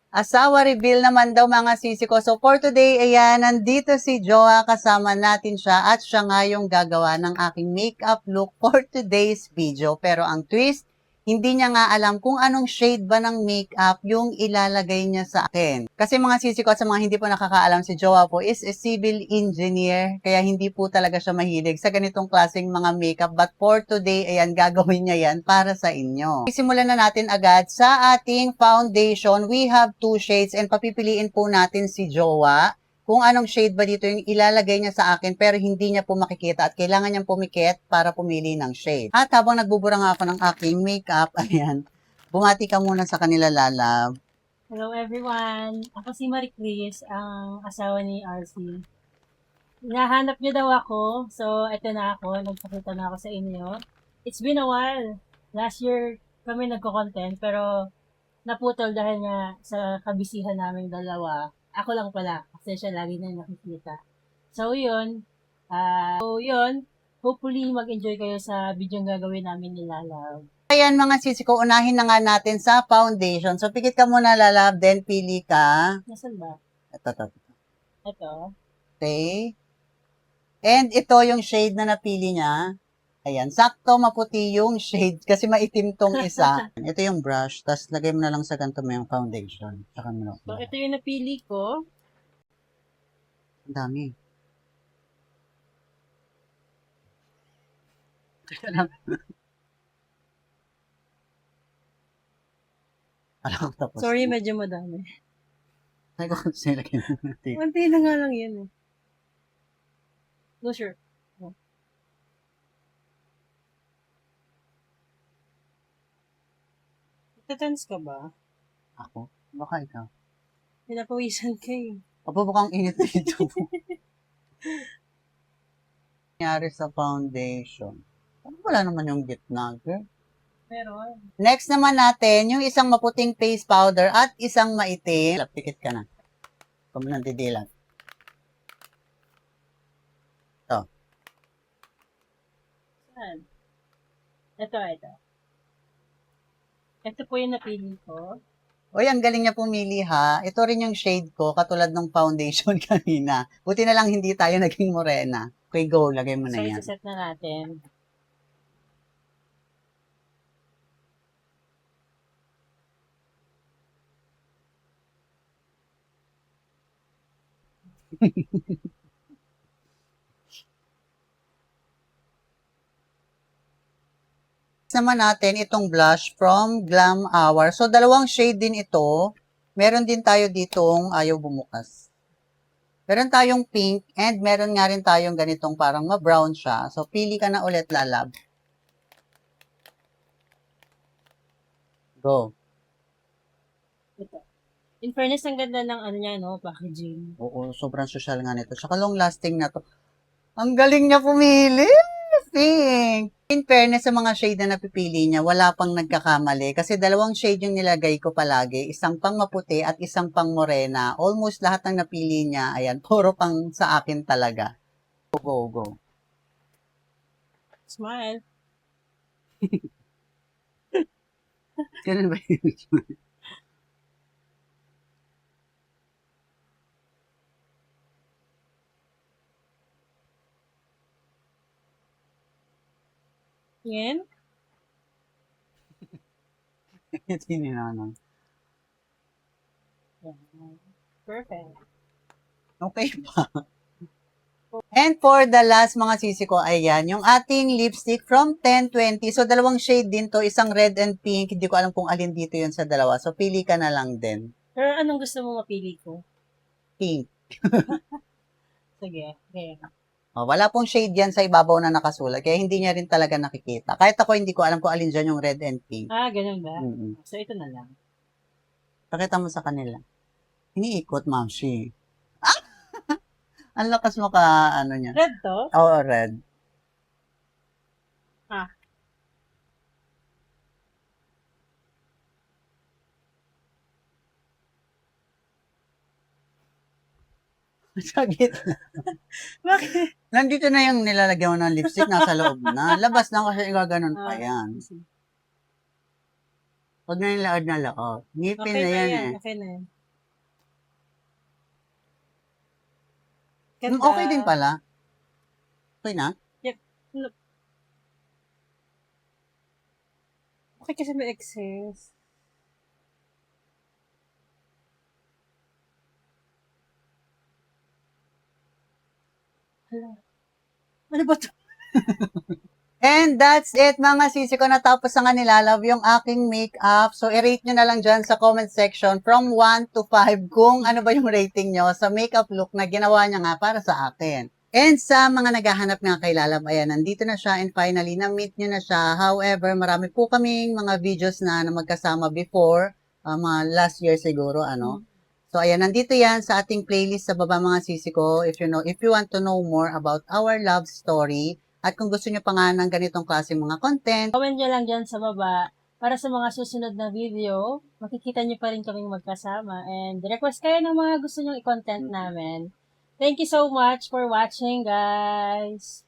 Asawa reveal naman daw mga sisi ko. So for today, ayan, nandito si Joa, kasama natin siya at siya nga yung gagawa ng aking makeup look for today's video. Pero ang twist, hindi niya nga alam kung anong shade ba ng makeup yung ilalagay niya sa akin. Kasi mga sisi ko at sa mga hindi po nakakaalam, si Joa po is a civil engineer. Kaya hindi po talaga siya mahilig sa ganitong klaseng mga makeup. But for today, ayan, gagawin niya yan para sa inyo. Simulan na natin agad sa ating foundation. We have two shades and papipiliin po natin si Joa kung anong shade ba dito yung ilalagay niya sa akin pero hindi niya po makikita at kailangan niyang pumikit para pumili ng shade. At habang nagbubura nga ako ng aking makeup, ayan, bumati ka muna sa kanila, Lalab. Hello everyone! Ako si Marie Chris, ang asawa ni RC. Hinahanap niyo daw ako, so eto na ako, nagpakita na ako sa inyo. It's been a while. Last year kami nagko-content pero naputol dahil nga sa kabisihan namin dalawa. Ako lang pala, kasi siya lagi na nakikita. So yun, hopefully mag-enjoy kayo sa video gagawin namin ni Lalaw. Ayan mga sisi ko, unahin na nga natin sa foundation. So pikit ka muna, Lalab, then pili ka. Nasaan ba? Ito. Ito. Okay. And ito yung shade na napili niya. Ayan, sakto maputi yung shade kasi maitim tong isa. Ito yung brush, tapos lagay mo na lang sa ganito mo yung foundation. Tsaka mo. So ito yung napili ko. Ang dami. Alam ko tapos. Sorry, medyo madami. Ay, ko kung sino lagay mo natin. Konti na nga lang yan eh. No, sure. Oh. Nagtatense ka ba? Ako? Baka ikaw. Pinapawisan ka eh. Apo, baka ang init dito. Nangyari sa foundation. Wala naman yung gitna, girl. Meron. Next naman natin, yung isang maputing face powder at isang maitim. Pikit ka na. Kung mo nandidilat. Ito. Saan? Ito. Ito po yung napili ko. Uy, ang galing niya pumili ha. Ito rin yung shade ko, katulad ng foundation kanina. Buti na lang hindi tayo naging morena. Okay, go. Lagay mo na So, yan. isa-set na natin. Naman natin itong blush from Glam Hour. So, dalawang shade din ito. Meron din tayo ditong ayaw bumukas. Meron tayong pink and meron nga rin tayong ganitong parang ma-brown siya. So, pili ka na ulit, Lalab. Go. Ito. In fairness, ang ganda ng ano niya, no? Packaging. Oo, sobrang social nga nito. Saka long lasting na to. Ang galing niya pumili. Pink. In fairness sa mga shade na napipili niya, wala pang nagkakamali. Kasi dalawang shade yung nilagay ko palagi. Isang pang maputi at isang pang morena. Almost lahat ng napili niya, ayan, puro pang sa akin talaga. Go. Smile. Ganun ba yun? Yan. Ito yung ninanong. Perfect. Okay pa. And for the last mga sisi ko, ayan, yung ating lipstick from 1020. So, dalawang shade din to, isang red and pink. Hindi ko alam kung alin dito yun sa dalawa. So, pili ka na lang din. Pero anong gusto mo mapili ko? Pink. Sige. Okay. Oh, wala pong shade yan sa ibabaw na nakasulat, kaya hindi niya rin talaga nakikita. Kahit ako, hindi ko alam kung alin dyan yung red and pink. Ah, ganun ba? Mm-mm. So, ito na lang. Pakita mo sa kanila. Iniikot, Mamshi. Ah! Ang lakas mo ka, ano niya. Red to? Oo, red. Ah. Sa gitna. Bakit? Nandito na yung nilalagyan mo ng lipstick, nasa loob na. Labas na kasi igaganon pa yan. Huwag na yung laod na laod. Ngipin Okay na na yan yan. eh. Okay na yan. Ganda. Okay din pala. Okay na? Okay kasi may excess. Hala. Ano ba to? And that's it mga sisi ko. Natapos na nga nilalove yung aking makeup. So, i-rate nyo na lang dyan sa comment section from 1 to 5 kung ano ba yung rating nyo sa makeup look na ginawa niya nga para sa akin. And sa mga naghahanap nga kay Lalab, ayan, nandito na siya and finally, na-meet nyo na siya. However, marami po kaming mga videos na magkasama before, mga last year siguro, ano. So, ayan, nandito yan sa ating playlist sa baba mga sisi ko. If you want to know more about our love story, at kung gusto nyo pa nga ng ganitong klase mga content, Comment nyo lang dyan sa baba para sa mga susunod na video. Makikita nyo pa rin kaming magkasama. And request kayo ng mga gusto nyo i-content namin. Thank you so much for watching, guys!